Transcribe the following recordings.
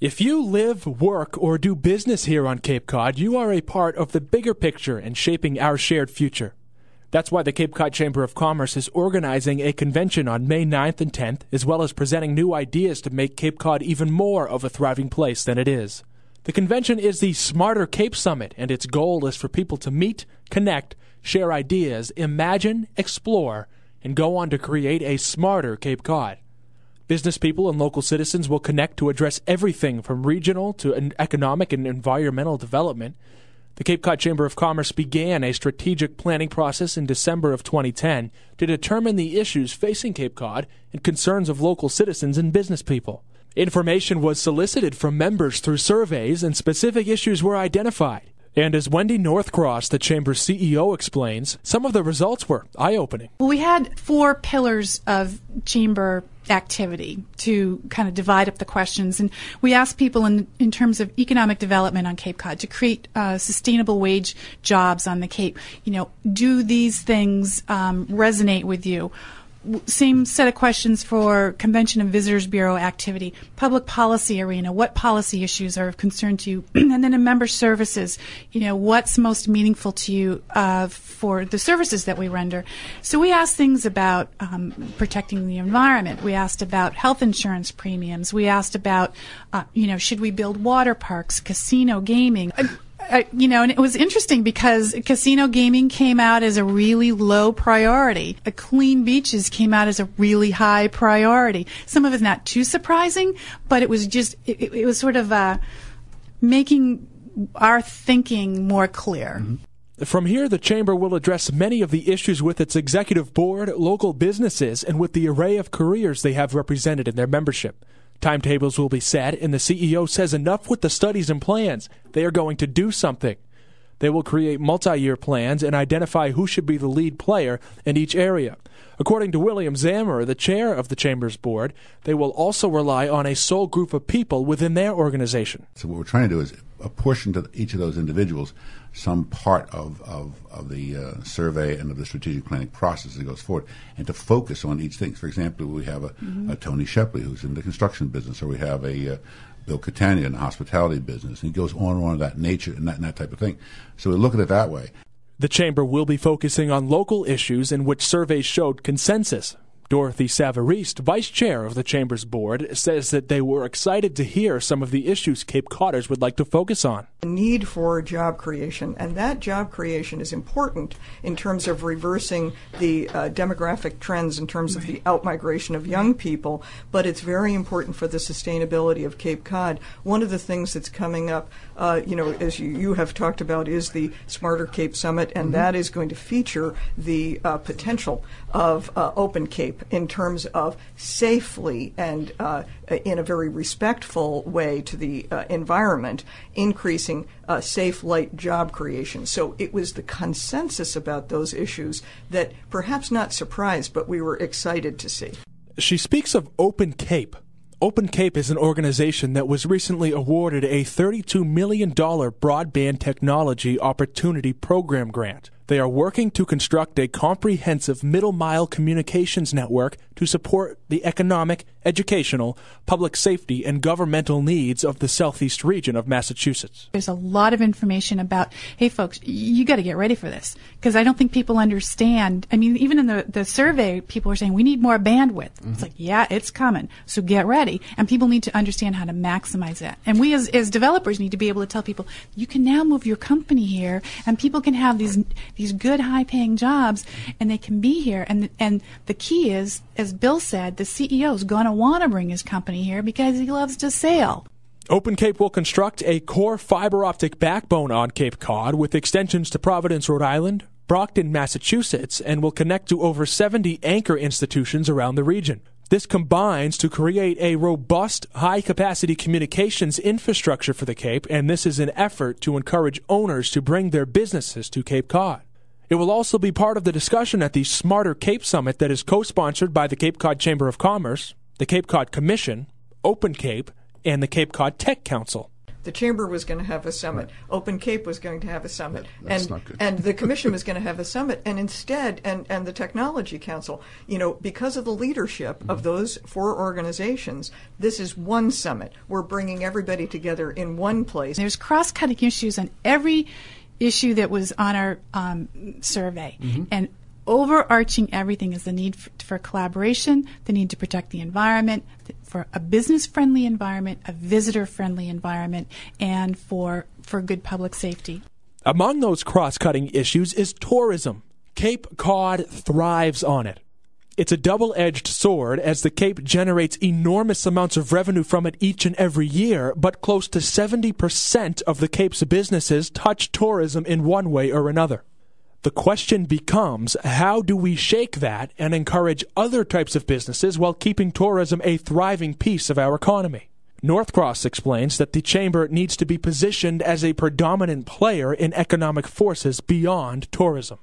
If you live, work, or do business here on Cape Cod, you are a part of the bigger picture in shaping our shared future. That's why the Cape Cod Chamber of Commerce is organizing a convention on May 9th and 10th, as well as presenting new ideas to make Cape Cod even more of a thriving place than it is. The convention is the SmarterCape Summit, and its goal is for people to meet, connect, share ideas, imagine, explore, and go on to create a smarter Cape Cod. Business people and local citizens will connect to address everything from regional to economic and environmental development. The Cape Cod Chamber of Commerce began a strategic planning process in December of 2010 to determine the issues facing Cape Cod and concerns of local citizens and business people. Information was solicited from members through surveys, and specific issues were identified. And as Wendy Northcross, the Chamber's CEO, explains, some of the results were eye-opening. Well, we had 4 pillars of Chamber activity to kind of divide up the questions. And we asked people in terms of economic development on Cape Cod to create sustainable wage jobs on the Cape. You know, do these things resonate with you? Same set of questions for Convention and Visitors Bureau activity, public policy arena, what policy issues are of concern to you, and then in member services, you know, what's most meaningful to you for the services that we render. So we asked things about protecting the environment. We asked about health insurance premiums. We asked about, should we build water parks, casino gaming. And it was interesting because casino gaming came out as a really low priority. Clean beaches came out as a really high priority. Some of it's not too surprising, but it was just, it was sort of making our thinking more clear. Mm-hmm. From here, the Chamber will address many of the issues with its executive board, local businesses, and with the array of careers they have represented in their membership. Timetables will be set, and the CEO says enough with the studies and plans. They are going to do something. They will create multi-year plans and identify who should be the lead player in each area. According to William Zammer, the chair of the Chamber's board, they will also rely on a sole group of people within their organization. So what we're trying to do is apportion to each of those individuals some part of the survey and of the strategic planning process that goes forward, and to focus on each thing. For example, we have a Tony Shepley who's in the construction business, or we have a Bill Catania in the hospitality business, and he goes on and on of that nature and that type of thing. So we look at it that way. The Chamber will be focusing on local issues in which surveys showed consensus. Dorothy Savariste, vice chair of the Chamber's board, says that they were excited to hear some of the issues Cape Codders would like to focus on. The need for job creation, and that job creation is important in terms of reversing the demographic trends in terms of the outmigration of young people, but it's very important for the sustainability of Cape Cod. One of the things that's coming up, as you have talked about, is the SmarterCape Summit, and that is going to feature the potential of Open Cape in terms of safely and in a very respectful way to the environment, increasing safe, light job creation. So it was the consensus about those issues that perhaps not surprised, but we were excited to see. She speaks of Open Cape. Open Cape is an organization that was recently awarded a $32 million broadband technology opportunity program grant. They are working to construct a comprehensive middle-mile communications network to support the economic, educational, public safety, and governmental needs of the southeast region of Massachusetts. There's a lot of information about, hey, folks, you got to get ready for this, because I don't think people understand. I mean, even in the survey, people are saying we need more bandwidth. It's like, yeah, it's coming, so get ready. And people need to understand how to maximize that. And we as developers need to be able to tell people, you can now move your company here, and people can have these good, high-paying jobs, and they can be here. And the key is, as Bill said, the CEO is going to want to bring his company here because he loves to sail. Open Cape will construct a core fiber optic backbone on Cape Cod with extensions to Providence, Rhode Island, Brockton, Massachusetts, and will connect to over 70 anchor institutions around the region. This combines to create a robust, high-capacity communications infrastructure for the Cape, and this is an effort to encourage owners to bring their businesses to Cape Cod. It will also be part of the discussion at the SmarterCape Summit that is co-sponsored by the Cape Cod Chamber of Commerce, the Cape Cod Commission, Open Cape, and the Cape Cod Tech Council. The Chamber was going to have a summit. Right. Open Cape was going to have a summit. That's not good. And the Commission was going to have a summit. And instead, and the Technology Council, because of the leadership of those 4 organizations, this is one summit. We're bringing everybody together in one place. There's cross-cutting issues on every issue that was on our survey. And overarching everything is the need for collaboration, the need to protect the environment, for a business-friendly environment, a visitor-friendly environment, and for good public safety. Among those cross-cutting issues is tourism. Cape Cod thrives on it. It's a double-edged sword, as the Cape generates enormous amounts of revenue from it each and every year, but close to 70% of the Cape's businesses touch tourism in one way or another. The question becomes, how do we shake that and encourage other types of businesses while keeping tourism a thriving piece of our economy? Northcross explains that the Chamber needs to be positioned as a predominant player in economic forces beyond tourism.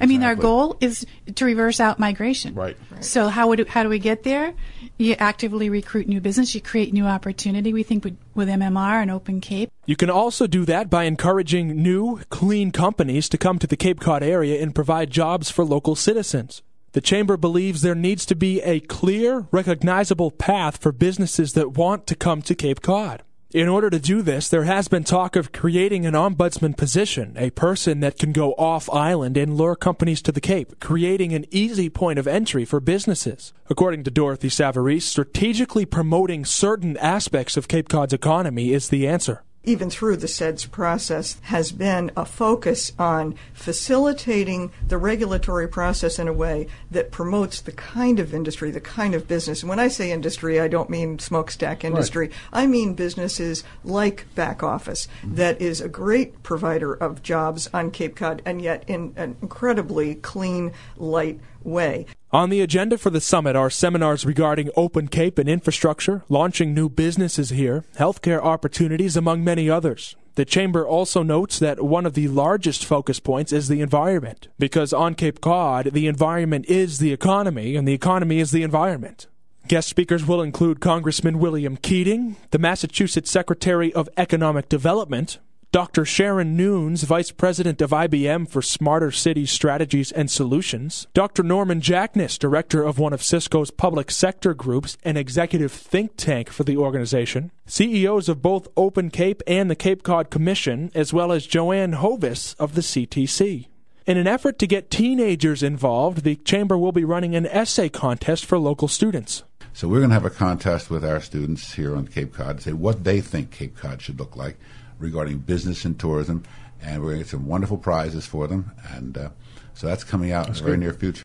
I mean, our goal is to reverse out migration. Right. So how do we get there? You actively recruit new business. You create new opportunity, we think, with MMR and Open Cape. You can also do that by encouraging new, clean companies to come to the Cape Cod area and provide jobs for local citizens. The Chamber believes there needs to be a clear, recognizable path for businesses that want to come to Cape Cod. In order to do this, there has been talk of creating an ombudsman position, a person that can go off-island and lure companies to the Cape, creating an easy point of entry for businesses. According to Dorothy Savarese, strategically promoting certain aspects of Cape Cod's economy is the answer. Even through the SEDS process, has been a focus on facilitating the regulatory process in a way that promotes the kind of industry, the kind of business. And when I say industry, I don't mean smokestack industry. Right. I mean businesses like back office that is a great provider of jobs on Cape Cod, and yet in an incredibly clean, light way. On the agenda for the summit are seminars regarding Open Cape and infrastructure, launching new businesses here, healthcare opportunities, among many others. The Chamber also notes that one of the largest focus points is the environment, because on Cape Cod, the environment is the economy, and the economy is the environment. Guest speakers will include Congressman William Keating, the Massachusetts Secretary of Economic Development, Dr. Sharon Nunes, Vice President of IBM for Smarter Cities Strategies and Solutions, Dr. Norman Jackness, Director of one of Cisco's public sector groups, an executive think tank for the organization, CEOs of both Open Cape and the Cape Cod Commission, as well as Joanne Hovis of the CTC. In an effort to get teenagers involved, the Chamber will be running an essay contest for local students. So we're going to have a contest with our students here on Cape Cod to say what they think Cape Cod should look like regarding business and tourism, and we're going to get some wonderful prizes for them, and so that's coming out in the very near future.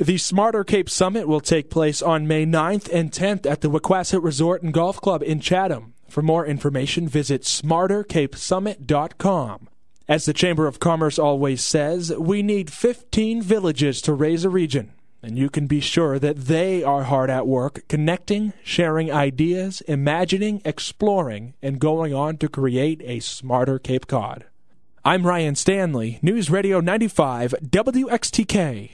The SmarterCape Summit will take place on May 9th and 10th at the Wequassett Resort and Golf Club in Chatham. For more information, visit SmarterCapeSummit.com. As the Chamber of Commerce always says, we need 15 villages to raise a region. And you can be sure that they are hard at work, connecting, sharing ideas, imagining, exploring, and going on to create a smarter Cape Cod. I'm Ryan Stanley, News Radio 95 WXTK.